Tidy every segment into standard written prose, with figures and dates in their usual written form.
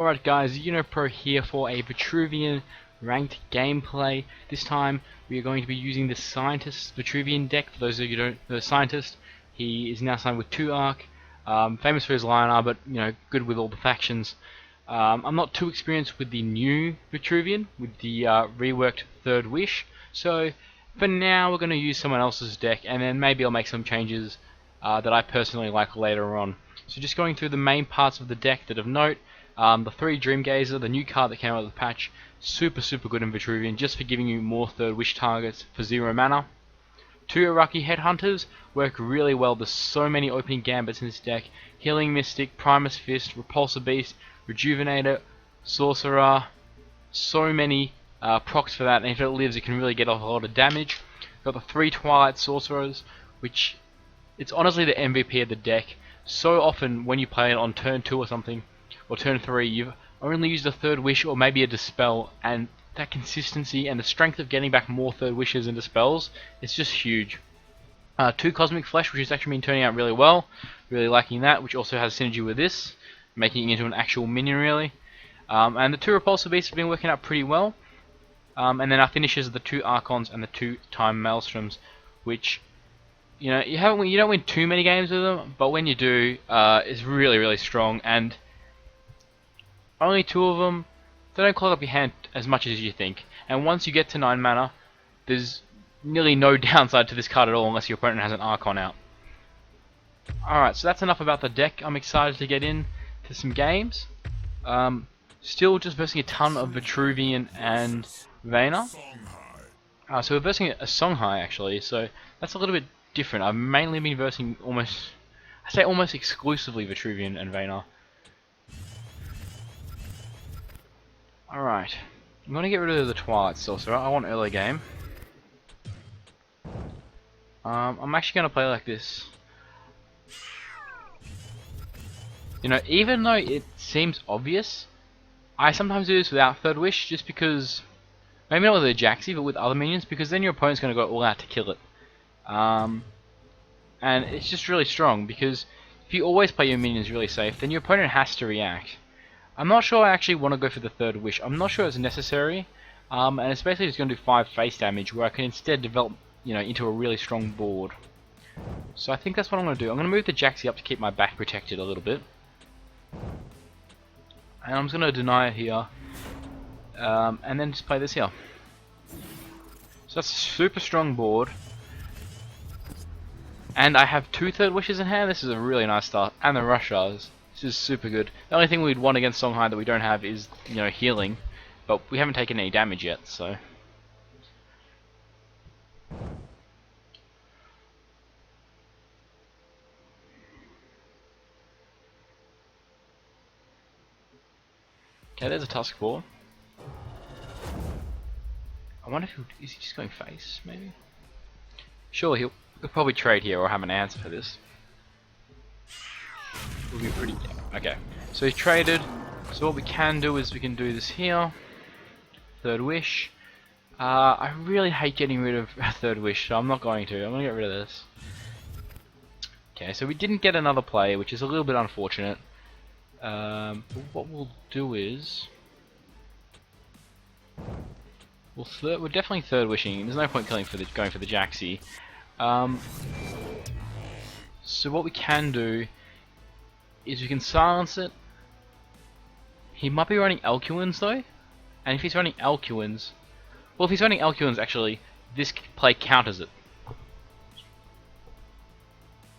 Alright guys, UnoPro here for a Vetruvian ranked gameplay. This time we are going to be using the Scientist Vetruvian deck. For those of you who don't know the Scientist, he is now signed with 2 arc, famous for his Lion but good with all the factions. I'm not too experienced with the new Vetruvian, with the reworked Third Wish, so for now we're going to use someone else's deck, and then maybe I'll make some changes that I personally like later on. So just going through the main parts of the deck that of note. The 3 Dreamgazer, the new card that came out of the patch, super good in Vetruvian, just for giving you more Third Wish targets for 0 mana. 2 Iraqi Headhunters work really well. There's so many opening gambits in this deck. Healing Mystic, Primus Fist, Repulsor Beast, Rejuvenator, Sorcerer, so many procs for that, and if it lives it can really get off a lot of damage. Got the 3 Twilight Sorcerers, which it's honestly the MVP of the deck. So often when you play it on turn 2 or something, or turn 3, you've only used a Third Wish or maybe a Dispel, and that consistency and the strength of getting back more Third Wishes and Dispels, it's just huge. 2 Cosmic Flesh, which has actually been turning out really well, really liking that, which also has synergy with this, making it into an actual minion really. And the 2 Repulsor Beasts have been working out pretty well. And then our finishes are the 2 Archons and the 2 Time Maelstroms, which you don't win too many games with them, but when you do, it's really strong. And only 2 of them, they don't clog up your hand as much as you think. And once you get to 9 mana, there's nearly no downside to this card at all unless your opponent has an Archon out. Alright, so that's enough about the deck. I'm excited to get in to some games. Still just versing a ton of Vetruvian and Vayner. So we're versing a Songhai actually, so that's a little bit different. I've mainly been versing almost exclusively Vetruvian and Vayner. Alright, I'm going to get rid of the Twilight Sorcerer. I want early game. I'm actually going to play like this. Even though it seems obvious, I sometimes do this without Third Wish, just because, maybe not with the Jaxi, but with other minions, because then your opponent's going to go all out to kill it. And it's just really strong, because if you always play your minions really safe, then your opponent has to react. I'm not sure I actually want to go for the Third Wish. I'm not sure it's necessary, and it's basically just going to do 5 face damage, where I can instead develop, into a really strong board. So I think that's what I'm going to do. I'm going to move the Jaxi up to keep my back protected a little bit, and I'm just going to deny it here, and then just play this here. So that's a super strong board, and I have 2 Third Wishes in hand. This is a really nice start, and the Rushers. This is super good. The only thing we'd want against Songhai that we don't have is, healing, but we haven't taken any damage yet, so. Okay, there's a Tusk Ball. I wonder if is he just going face, maybe? Sure, he'll probably trade here or have an answer for this. Will be pretty. Okay, so he traded. So what we can do is we can do this here. Third Wish. I really hate getting rid of Third Wish, so I'm not going to. I'm going to get rid of this. Okay, so we didn't get another play, which is a little bit unfortunate. But what we'll do is we're definitely Third Wishing. There's no point going for the Jaxi. So what we can do is we can silence it. He might be running Alcuins though, and if he's running Alcuins, well, if he's running Alcuins, actually, this play counters it,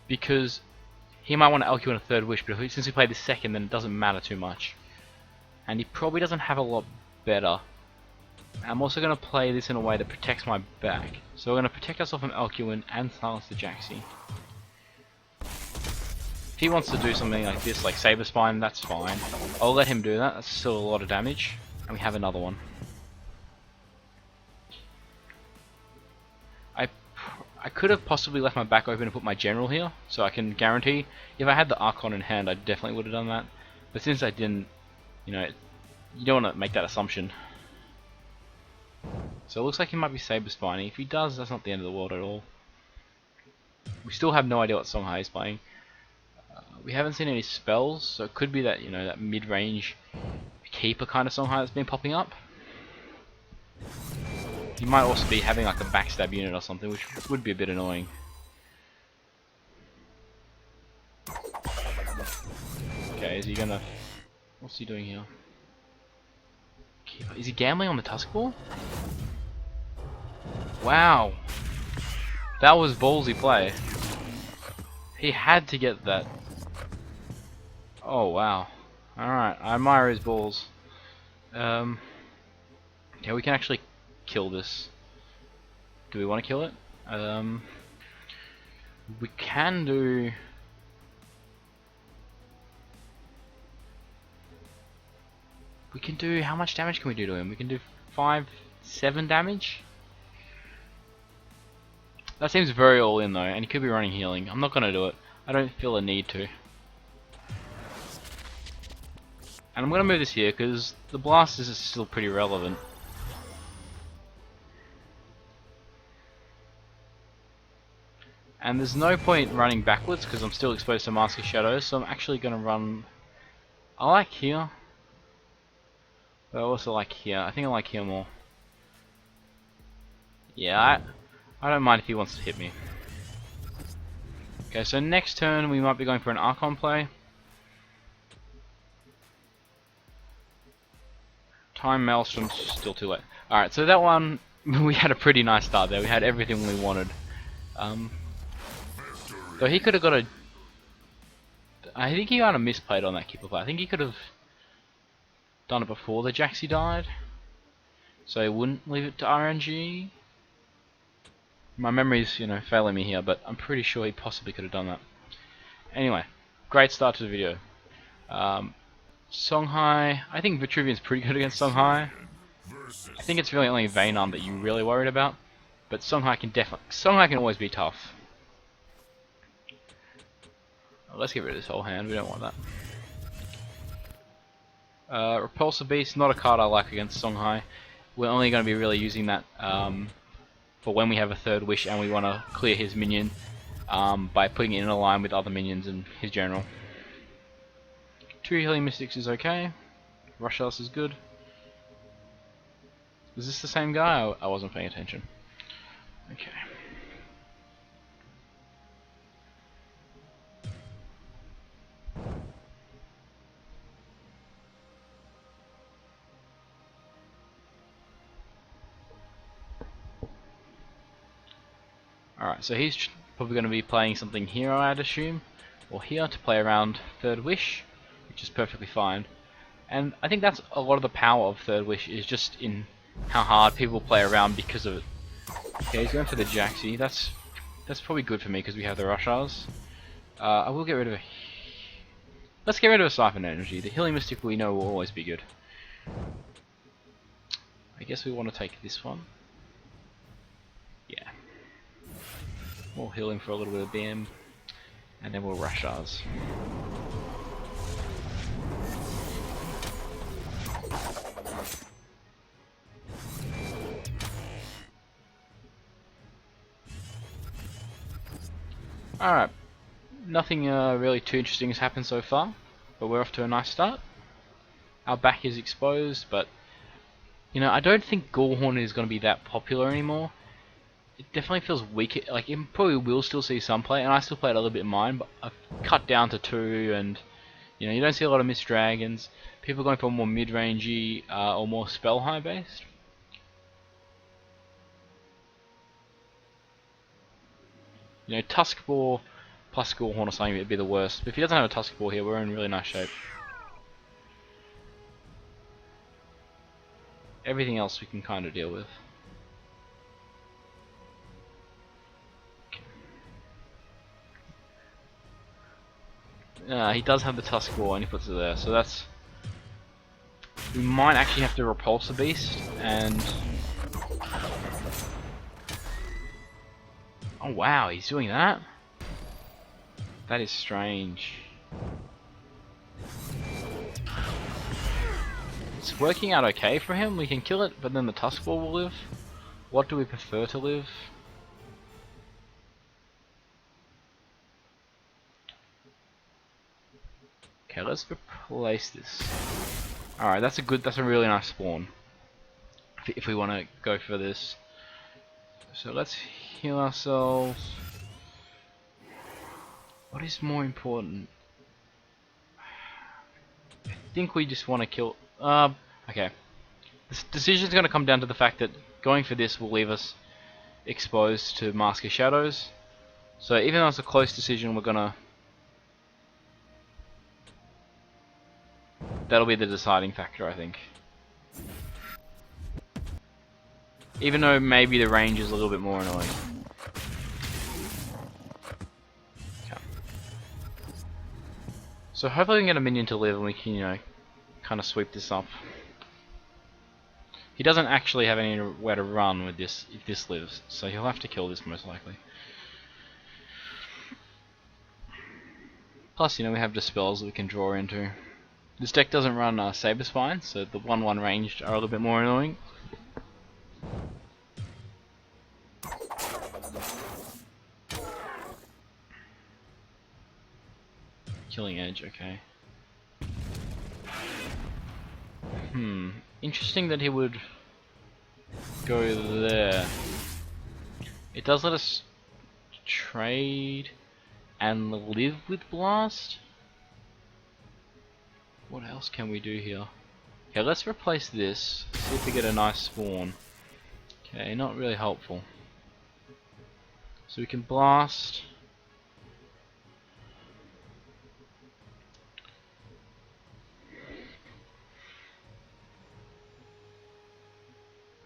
because he might want to Alcuin a Third Wish, but since we played the second, then it doesn't matter too much, and he probably doesn't have a lot better. I'm also going to play this in a way that protects my back, so we're going to protect ourselves from Alcuin and silence the Jaxi. If he wants to do something like this, like Saber Spine, that's fine. I'll let him do that. That's still a lot of damage, and we have another one. I could have possibly left my back open and put my General here, so I can guarantee. If I had the Archon in hand, I definitely would have done that. But since I didn't, you don't want to make that assumption. So it looks like he might be Saber Spiny. If he does, that's not the end of the world at all. We still have no idea what Songhai is playing. We haven't seen any spells, so it could be that that mid-range keeper kind of Songhai that's been popping up. He might also be having like a backstab unit or something, which would be a bit annoying. Okay, is he gonna... What's he doing here? Keeper. Is he gambling on the Tusk Ball? Wow. That was ballsy play. He had to get that. Oh wow. Alright, I admire his balls. Yeah, we can actually kill this. Do we want to kill it? We can do... We can do... How much damage can we do to him? We can do 7 damage? That seems very all in though, and he could be running healing. I'm not gonna do it. I don't feel a need to. And I'm gonna move this here because the blasters is still pretty relevant. And there's no point running backwards because I'm still exposed to Mask of Shadows, so I'm actually gonna run... I like here. But I also like here. I think I like here more. Yeah, I don't mind if he wants to hit me. Okay, so next turn we might be going for an Archon play. Time Maelstrom's still too late. Alright, so that one, we had a pretty nice start there. We had everything we wanted. So he could have got a... I think he kind of misplayed on that keeper play. I think he could have done it before the Jaxi died. So he wouldn't leave it to RNG. My memory's, you know, failing me here, but I'm pretty sure he possibly could have done that. Anyway, great start to the video. Songhai, I think Vetruvian's pretty good against Songhai. I think it's really only Vaynarn that you're really worried about, but Songhai can always be tough. Let's get rid of this whole hand, we don't want that. Repulsor Beast, not a card I like against Songhai. We're only going to be really using that for when we have a third wish and we want to clear his minion by putting it in a line with other minions and his general. 2 Healing Mystics is okay. Rush Us is good. Is this the same guy? I wasn't paying attention. Okay. Alright, so he's probably going to be playing something here, I'd assume, or here to play around Third Wish, which is perfectly fine. And I think that's a lot of the power of Third Wish, is just in how hard people play around because of it. Okay, he's going for the Jaxi. That's probably good for me because we have the Rushars. I will get rid of a... Let's get rid of a Siphon Energy. The Healing Mystic we know will always be good. I guess we want to take this one. Yeah. We'll heal him for a little bit of BM, and then we'll rush ours. Alright, nothing really too interesting has happened so far, but we're off to a nice start. Our back is exposed, but you know, I don't think Ghoulhorn is going to be that popular anymore. It definitely feels weak. Like, it probably will still see some play, and I still play it a little bit in mine, but I've cut down to 2, and you know, you don't see a lot of Mist Dragons. People going for more mid-rangey or more spell high based. You know, Tusk Ball plus Ghoulhorn or something would be the worst. But if he doesn't have a Tusk Ball here, we're in really nice shape. Everything else we can kind of deal with. He does have the Tusk Ball and he puts it there, so that's... We might actually have to repulse the beast, and... Oh wow, he's doing that? That is strange. It's working out okay for him, we can kill it, but then the Tusk Ball will live. What do we prefer to live? Okay, let's replace this. Alright, that's a really nice spawn. If we want to go for this. So let's heal ourselves. What is more important? I think we just want to kill... okay. This decision's going to come down to the fact that going for this will leave us exposed to Mask of Shadows. So even though it's a close decision, we're gonna... That'll be the deciding factor, I think. Even though maybe the range is a little bit more annoying. Okay. So hopefully we can get a minion to live and we can, you know, kind of sweep this up. He doesn't actually have anywhere to run with this if this lives, so he'll have to kill this most likely. Plus, you know, we have dispels that we can draw into. This deck doesn't run Saber Spine, so the 1/1 ranged are a little bit more annoying. Killing Edge, okay. Interesting that he would go there. It does let us trade and live with Blast. What else can we do here? Okay, let's replace this. See if we get a nice spawn. Okay, not really helpful. So we can blast.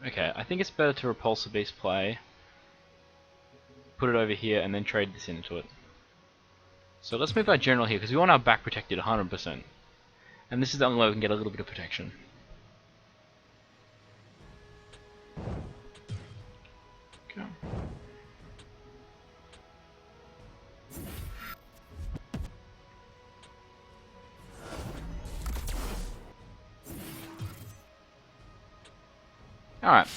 Okay, I think it's better to repulse a beast play. Put it over here and then trade this into it. So let's move our general here because we want our back protected 100%. And this is the only way we can get a little bit of protection. Okay. Alright.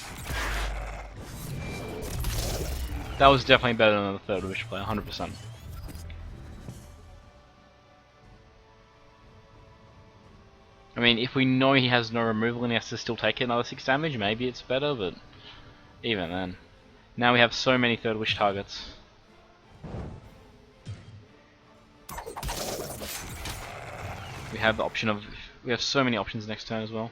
That was definitely better than the third wish play, 100%. I mean, if we know he has no removal and he has to still take another 6 damage, maybe it's better, but even then. Now we have so many third wish targets. We have the option of... We have so many options next turn as well.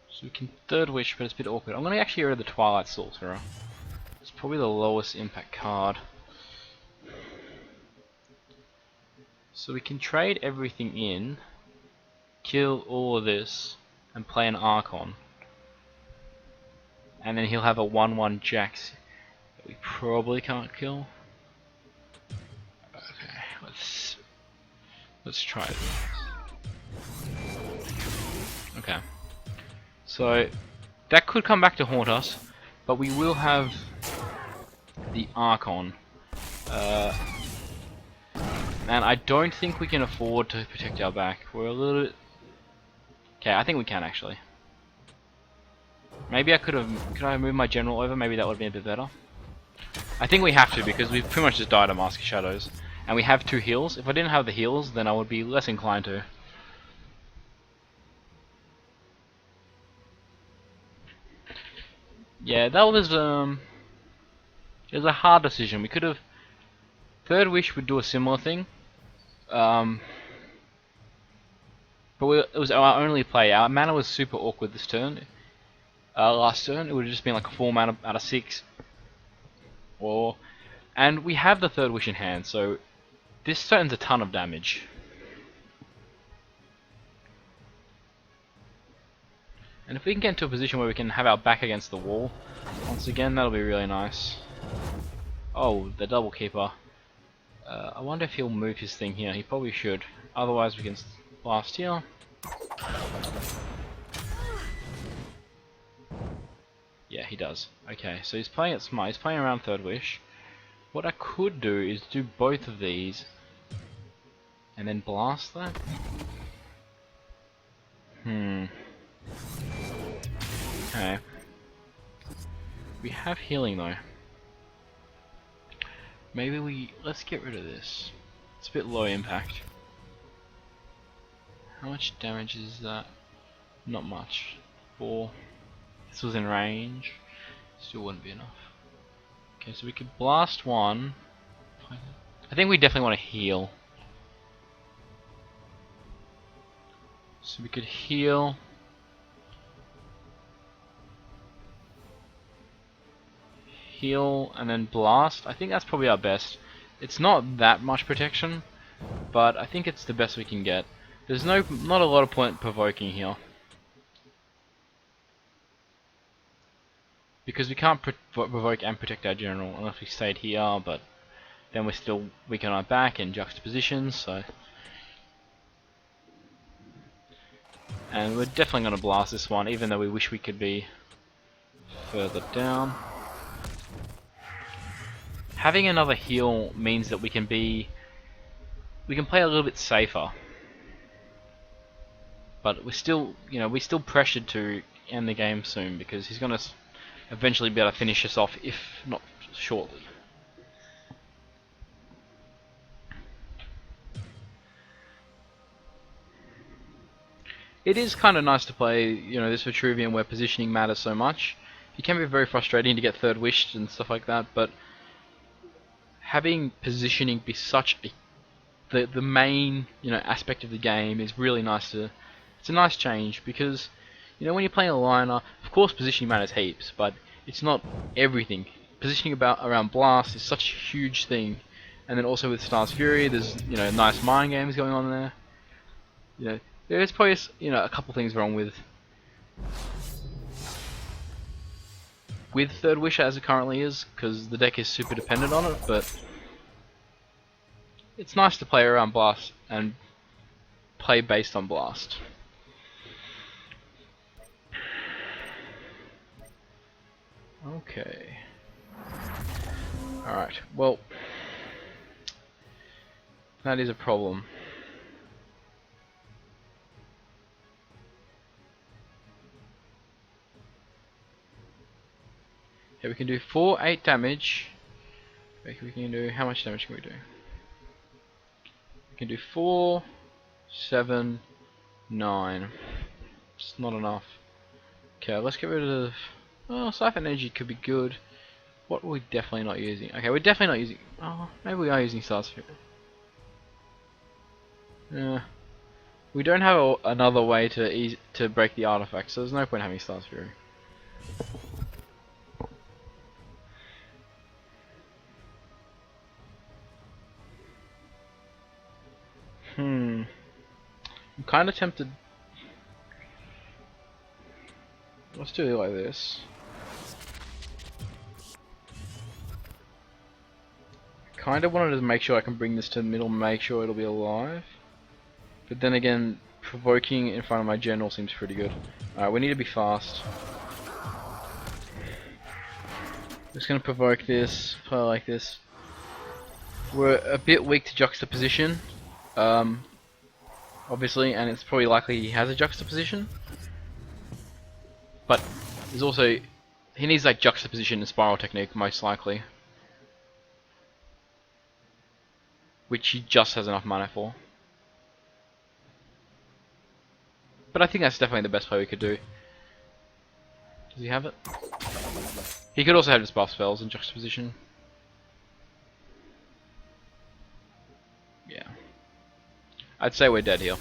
So we can third wish, but it's a bit awkward. I'm going to actually get rid of the Twilight Sorcerer. It's probably the lowest impact card. So we can trade everything in, kill all of this, and play an Archon. And then he'll have a 1/1 Jax that we probably can't kill. Okay, let's try it. Okay. So that could come back to haunt us, but we will have the Archon. And I don't think we can afford to protect our back. We're a little bit... Okay, I think we can actually. Maybe could I have moved my general over? Maybe that would have been a bit better. I think we have to because we've pretty much just died of Mask of Shadows. And we have 2 heals. If I didn't have the heals, then I would be less inclined to. Yeah, that was it was a hard decision. We could have... Third Wish would do a similar thing. But it was our only play. Our mana was super awkward this turn. Last turn, it would have just been like a 4 mana out of 6. And we have the Third Wish in hand, so this turn's a ton of damage. And if we can get into a position where we can have our back against the wall, once again, that'll be really nice. Oh, the Double Keeper. I wonder if he'll move his thing here. He probably should. Otherwise, we can blast here. Yeah, he does. Okay, so he's playing it smart. He's playing around Third Wish. What I could do is do both of these and then blast that. Okay. We have healing though. Maybe let's get rid of this. It's a bit low impact. How much damage is that? Not much. 4. This was in range. Still wouldn't be enough. Okay, so we could blast one. I think we definitely want to heal. So we could heal. Heal and then blast. I think that's probably our best. It's not that much protection, but I think it's the best we can get. There's not a lot of point provoking here. Because we can't provoke and protect our general unless we stayed here, but then we're still weak on our back in juxtapositions, so... And we're definitely going to blast this one, even though we wish we could be further down. Having another heal means that we can play a little bit safer. But we're still, we're still pressured to end the game soon, because he's going to eventually be able to finish us off, if not shortly. It is kind of nice to play, this Vetruvian where positioning matters so much. It can be very frustrating to get third wished and stuff like that, but having positioning be such the main aspect of the game is really nice it's a nice change, because when you're playing a liner, of course positioning matters heaps, but it's not everything. Positioning around blast is such a huge thing, and then also with Star's Fury, there's nice mind games going on there. There's probably a couple things wrong with Third Wish as it currently is, because the deck is super dependent on it, but it's nice to play around Blast and play based on Blast. Okay. Alright, well, that is a problem. Okay, we can do 8 damage. Okay, we can do, how much damage can we do? We can do 4, 7, 9. It's not enough. Okay, let's get rid of... Oh, Siphon Energy could be good. What are we definitely not using? Okay, we're definitely not using... Oh, maybe we are using Star's Fury. Yeah. We don't have another way to break the artifact, so there's no point having Star's Fury. I'm kind of tempted. Let's do it like this. Kind of wanted to make sure I can bring this to the middle, make sure it'll be alive. But then again, provoking in front of my general seems pretty good. Alright, we need to be fast. Just gonna provoke this, play like this. We're a bit weak to juxtaposition, obviously, and it's probably likely he has a juxtaposition. But there's also, he needs like juxtaposition and spiral technique most likely, which he just has enough mana for. But I think that's definitely the best play we could do. Does he have it? He could also have his buff spells and juxtaposition. Yeah. I'd say we're dead here.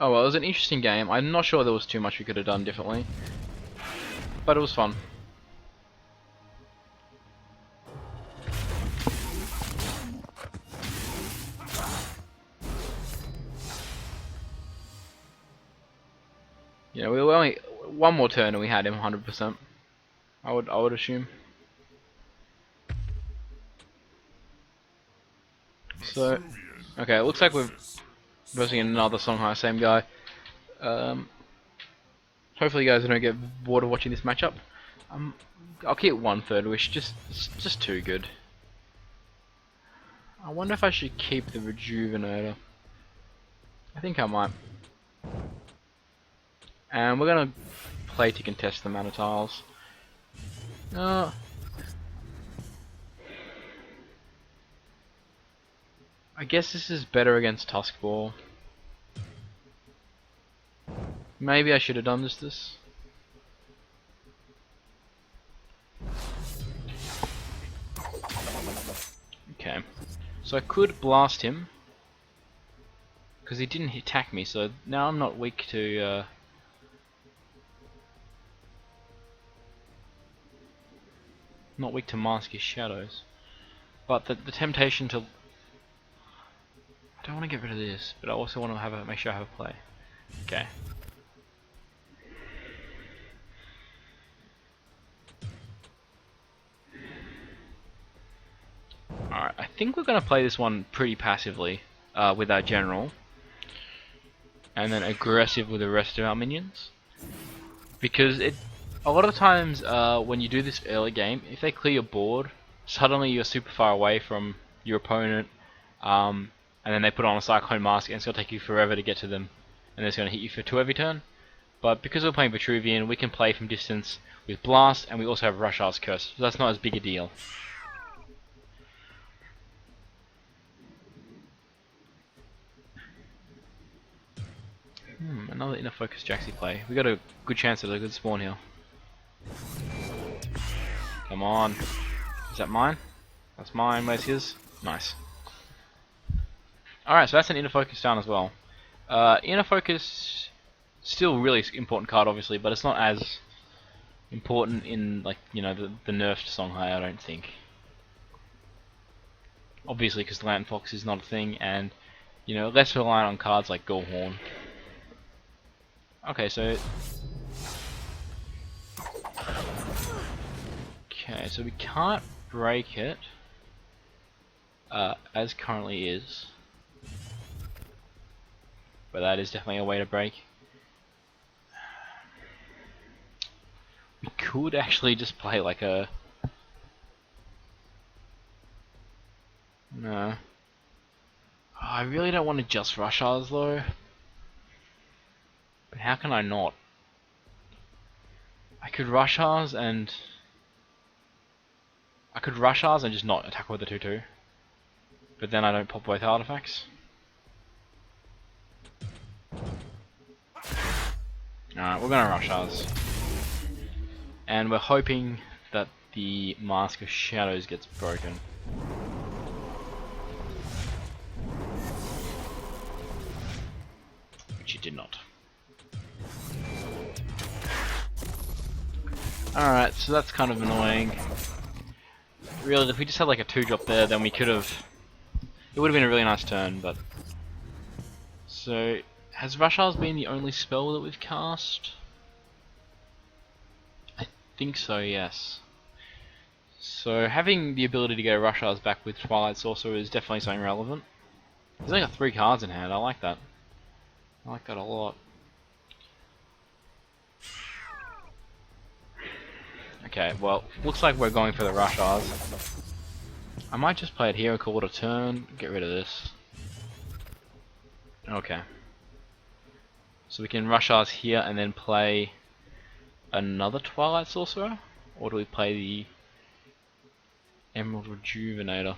Oh well, it was an interesting game. I'm not sure there was too much we could have done differently, but it was fun. Yeah, we were only one more turn and we had him 100%. I would assume. So, okay, it looks like we're versing another Songhai, same guy. Hopefully you guys don't get bored of watching this matchup. I'll keep one Third Wish, just too good. I wonder if I should keep the Rejuvenator. I think I might. And we're gonna play to contest the mana tiles. I guess this is better against Tuskball. Maybe I should have done this. Okay. So I could blast him. Because he didn't attack me, so now I'm not weak to... not weak to mask his shadows. But the temptation to... I don't want to get rid of this, but I also want to make sure I have a play. Okay. Alright, I think we're going to play this one pretty passively with our general. And then aggressive with the rest of our minions. Because a lot of times when you do this early game, if they clear your board, suddenly you're super far away from your opponent, and then they put on a Cyclone Mask and it's going to take you forever to get to them, and it's going to hit you for 2 every turn. But because we're playing Vetruvian, we can play from distance with Blast, and we also have Rushar's Curse, so that's not as big a deal. Another inner focus Jaxi play. We got a good chance at a good spawn here. Come on. Is that mine? That's mine. Where's his? Nice. Alright, so that's an inner focus down as well. Inner focus, still really important card obviously, but it's not as important in, like, you know, the nerfed Songhai, I don't think. Obviously because the Lantern Fox is not a thing, and, you know, less reliant on cards like Gorehorn. Okay, so... Okay, so we can't break it, as currently is. But that is definitely a way to break. We could actually just play like a... No. Oh, I really don't want to just rush ours though. But how can I not? I could rush ours and... I could rush ours and just not attack with the 2-2. But then I don't pop both artifacts. Alright, we're gonna rush ours. And we're hoping that the Mask of Shadows gets broken. Which it did not. Alright, so that's kind of annoying. Really, if we just had like a 2-drop there, then we could have... It would have been a really nice turn, but... So, has Rushar's been the only spell that we've cast? I think so, yes. So, having the ability to get a Rushar's back with Twilight Sorcerer is definitely something relevant. He's only got 3 cards in hand, I like that. I like that a lot. Okay, well, looks like we're going for the Rushars. I might just play it here and call it a turn, get rid of this. Okay. So we can Rushars here and then play another Twilight Sorcerer? Or do we play the Emerald Rejuvenator?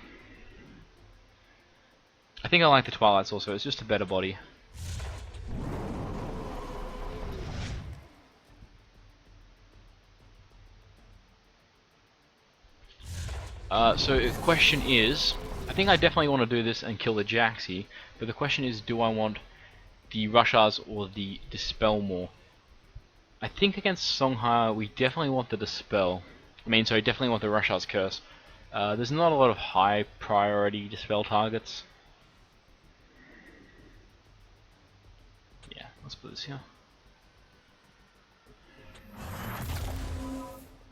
I think I like the Twilight Sorcerer, it's just a better body. So the question is, I think I definitely want to do this and kill the Jaxi, but the question is, do I want the Rushars or the Dispel more? I think against Songhai we definitely want the Dispel. Sorry, definitely want the Rushar's Curse. There's not a lot of high priority Dispel targets. Yeah, let's put this here.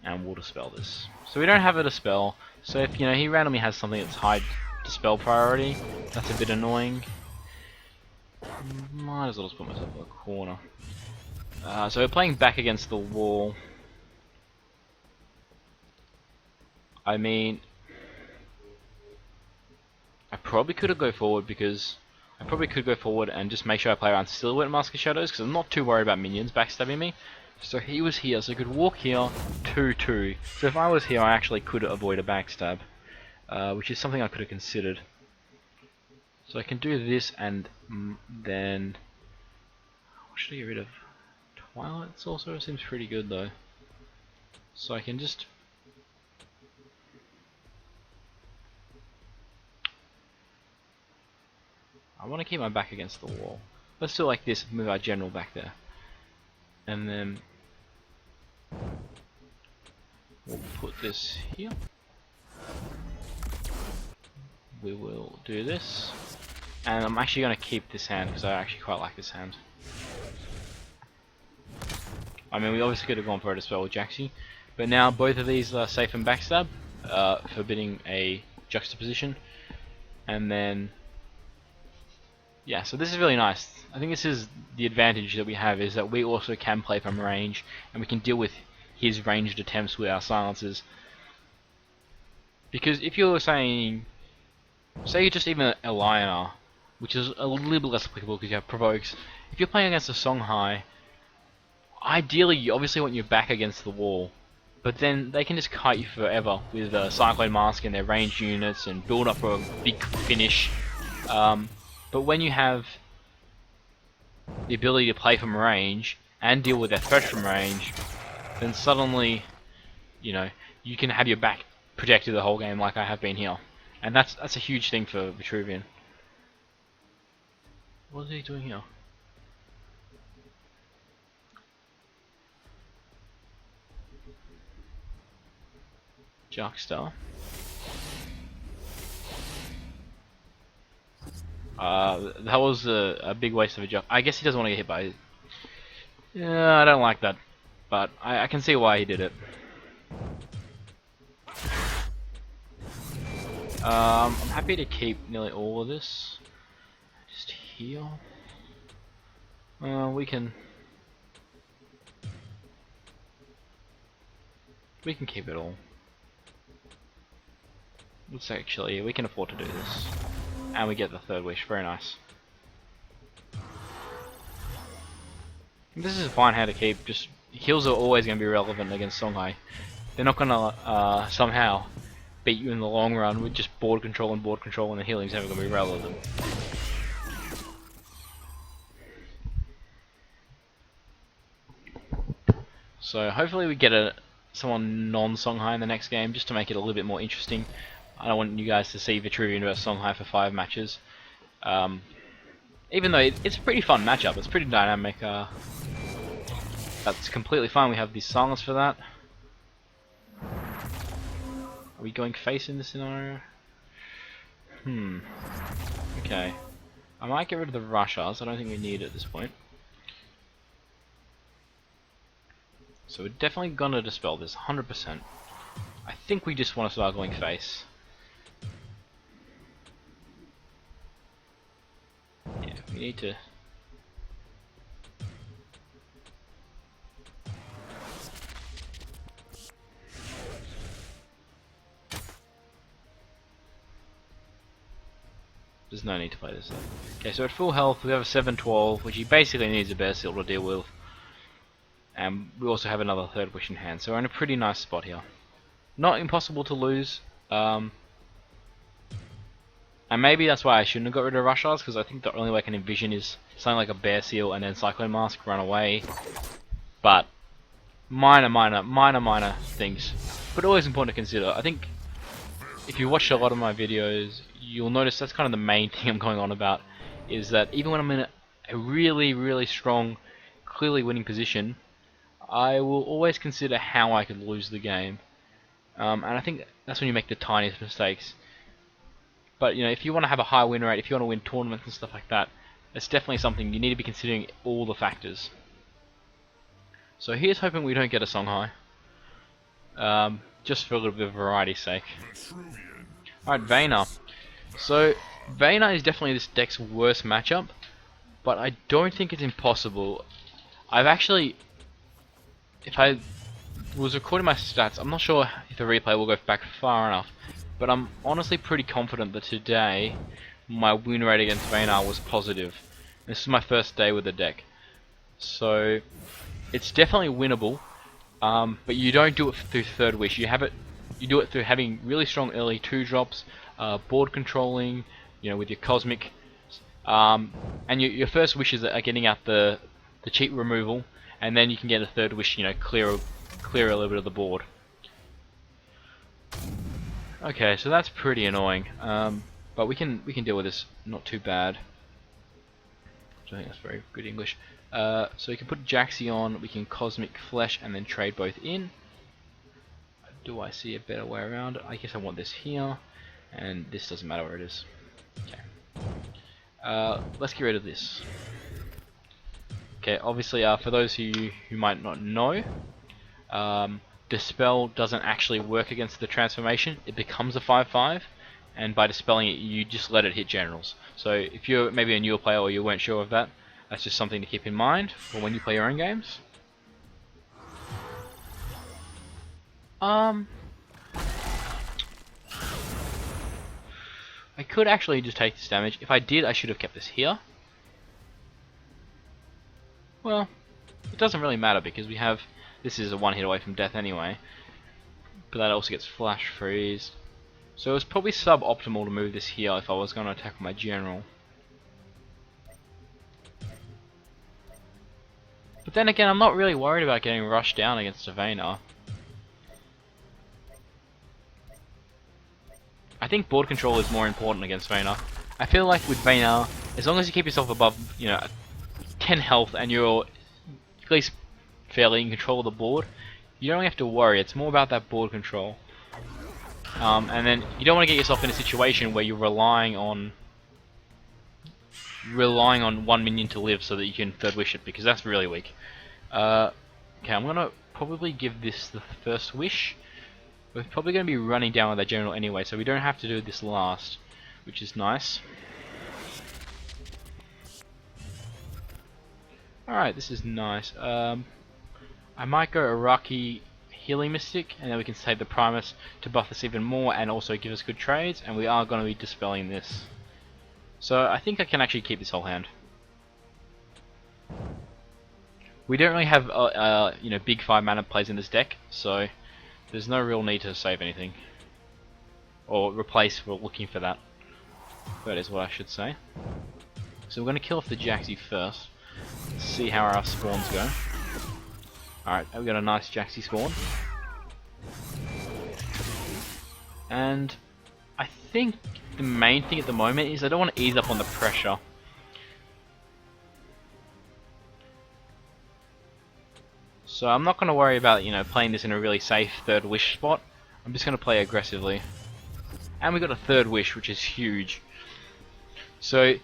And we'll Dispel this. So we don't have a Dispel, so if, you know, he randomly has something that's high Dispel priority, that's a bit annoying. Might as well just put myself in a corner. So we're playing back against the wall. I mean, I probably could have go forward because I probably could go forward and just make sure I play around Silhouette Mask of Shadows because I'm not too worried about minions backstabbing me. So he was here, so he could walk here, 2-2. So if I was here, I actually could avoid a backstab, which is something I could have considered. So I can do this, and then what should I get rid of? Twilight Sorcerer seems pretty good though. So I can just I want to keep my back against the wall. Let's do it like this, move our general back there. And then we'll put this here. We will do this. And I'm actually going to keep this hand because I actually quite like this hand. I mean, we obviously could have gone for a Dispel with Jaxi, but now both of these are safe and backstab, forbidding a juxtaposition. And then, yeah, so this is really nice. I think this is the advantage that we have, is that we also can play from range, and we can deal with his ranged attempts with our silences. Because if you're saying, say you're just even a Lioner, which is a little bit less applicable because you have provokes. If you're playing against a Songhai, ideally you obviously want your back against the wall, but then they can just kite you forever with Cyclone Mask and their ranged units and build up for a big finish. But when you have the ability to play from range and deal with their threat from range, then suddenly, you know, you can have your back protected the whole game like I have been here. And that's a huge thing for Vetruvian. What is he doing here? Juxta. That was a big waste of a Juxta. I guess he doesn't want to get hit by it. Yeah, I don't like that. But I can see why he did it. I'm happy to keep nearly all of this. Just heal. We can keep it all. Let's actually, we can afford to do this. And we get the third wish, very nice. This is a fine hand to keep, just heals are always going to be relevant against Songhai. They're not going to somehow beat you in the long run with just board control and the healing's never going to be relevant. So hopefully we get someone non-Songhai in the next game, just to make it a little bit more interesting. I don't want you guys to see Vetruvian versus Songhai for 5 matches. Even though it's a pretty fun matchup, it's pretty dynamic. That's completely fine, we have the silence for that. Are we going face in this scenario? Okay. I might get rid of the Rushers, I don't think we need it at this point. So we're definitely gonna dispel this, 100%. I think we just want to start going face. Yeah, we need to... There's no need to play this though. Okay, so at full health we have a 7-12, which he basically needs a Bear Seal to deal with. And we also have another third wish in hand, so we're in a pretty nice spot here. Not impossible to lose, and maybe that's why I shouldn't have got rid of Rushers, because I think the only way I can envision is something like a Bear Seal and then Cyclone Mask, run away. But minor things, but always important to consider. I think if you watch a lot of my videos, you'll notice that's kind of the main thing I'm going on about, is that even when I'm in a really strong, clearly winning position, I will always consider how I could lose the game. And I think that's when you make the tiniest mistakes. But you know, if you want to have a high win rate, if you want to win tournaments and stuff like that, it's definitely something you need to be considering, all the factors. So here's hoping we don't get a Songhai, just for a little bit of variety's sake. Alright, Vayner. So Vayner is definitely this deck's worst matchup, but I don't think it's impossible. I've actually, if I was recording my stats, I'm not sure if the replay will go back far enough, but I'm honestly pretty confident that today my win rate against Vayner was positive. This is my first day with the deck, so it's definitely winnable. But you don't do it through third wish. You do it through having really strong early 2-drops, board controlling, you know, with your Cosmic. And your first wishes are getting out the cheat removal, and then you can get a third wish, you know, clear a little bit of the board. Okay, so that's pretty annoying, but we can deal with this not too bad. I think that's very good English. So we can put Jaxi on, we can Cosmic Flesh, and then trade both in. Do I see a better way around? I guess I want this here, and this doesn't matter where it is. Okay. Let's get rid of this. Okay, obviously, for those who might not know, Dispel doesn't actually work against the transformation. It becomes a 5/5, and by dispelling it, you just let it hit generals. So if you're maybe a newer player or you weren't sure of that, that's just something to keep in mind for when you play your own games. I could actually just take this damage. If I did, I should have kept this here. Well, it doesn't really matter because we have... This is a one hit away from death anyway. But that also gets flash freeze. So it's probably suboptimal to move this here if I was going to attack my general. But then again, I'm not really worried about getting rushed down against a Vayner. I think board control is more important against Vayner. I feel like with Vayner, as long as you keep yourself above, you know, 10 health and you're at least fairly in control of the board, you don't have to worry. It's more about that board control. And then you don't want to get yourself in a situation where you're relying on one minion to live so that you can third wish it, because that's really weak. Okay, I'm gonna probably give this the first wish. We're probably going to be running down with that general anyway, so we don't have to do this last, which is nice. Alright, this is nice. I might go Iraqi Healing Mystic, and then we can save the Primus to buff us even more and also give us good trades, and we are going to be dispelling this. So I think I can actually keep this whole hand. We don't really have you know, big 5 mana plays in this deck, so there's no real need to save anything. Or replace, we're looking for that. That is what I should say. So we're going to kill off the Jaxi first. Let's see how our spawns go. Alright, we got a nice Jaxi spawn. And I think the main thing at the moment is I don't want to ease up on the pressure. So I'm not going to worry about, you know, playing this in a really safe third wish spot. I'm just going to play aggressively. And we got a third wish, which is huge. So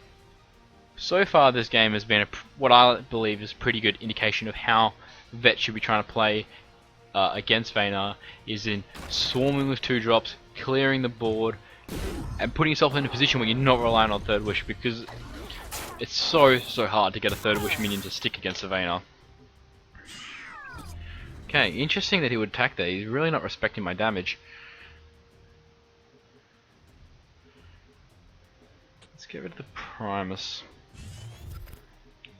far this game has been what I believe is a pretty good indication of how Vet should be trying to play against Vayner, is in swarming with 2-drops, clearing the board, and putting yourself in a position where you're not relying on third wish, because it's so hard to get a third wish minion to stick against a Vayner. Okay, interesting that he would attack there. He's really not respecting my damage. Let's get rid of the Primus.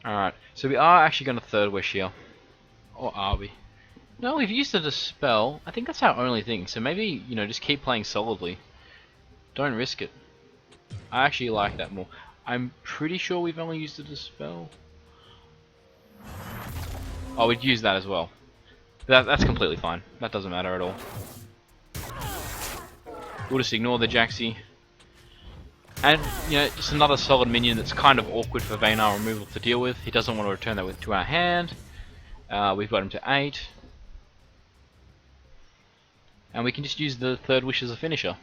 Alright, so we are actually going to third wish here. Or are we? No, we've used the Dispel. I think that's our only thing. So maybe, you know, just keep playing solidly. Don't risk it. I actually like that more. I'm pretty sure we've only used the Dispel. Oh, we'd use that as well. That's completely fine. That doesn't matter at all. We'll just ignore the Jaxi. And, you know, just another solid minion that's kind of awkward for Vayner removal to deal with. He doesn't want to return that to our hand. We've got him to 8. And we can just use the third wish as a finisher.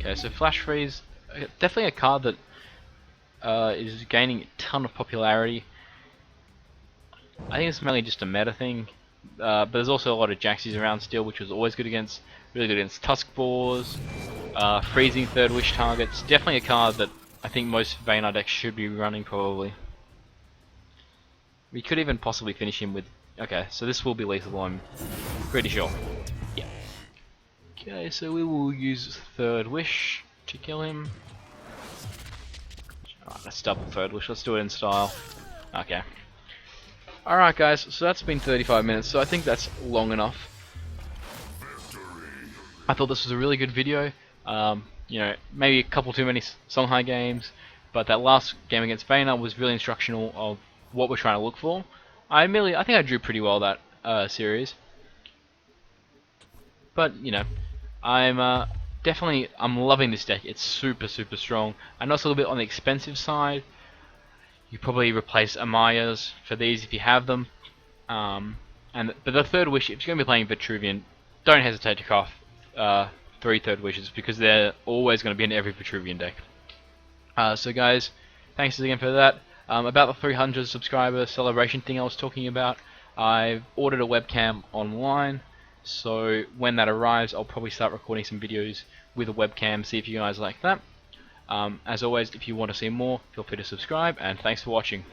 Okay, so Flash Freeze, definitely a card that is gaining a ton of popularity. I think it's mainly just a meta thing, but there's also a lot of Jaxis around still, which was always good against, really good against Tusk Boars, freezing third wish targets. Definitely a card that I think most Vayner decks should be running probably. We could even possibly finish him with... Okay, so this will be lethal, I'm pretty sure. Yeah. Okay, so we will use third wish to kill him. Alright, let's double third wish. Let's do it in style. Okay. Alright guys, so that's been 35 minutes, so I think that's long enough. I thought this was a really good video. You know, maybe a couple too many Songhai games, but that last game against Vayner was really instructional of what we're trying to look for. I think I drew pretty well that series. But, you know, I'm loving this deck. It's super strong. I know it's a little bit on the expensive side. You probably replace Amaya's for these if you have them. But the third wish, if you're going to be playing Vetruvian, don't hesitate to craft 3 third wishes, because they're always going to be in every Vetruvian deck. So guys, thanks again for that. About the 300 subscriber celebration thing I was talking about, I've ordered a webcam online, so when that arrives I'll probably start recording some videos with a webcam, see if you guys like that. As always, if you want to see more, feel free to subscribe, and thanks for watching.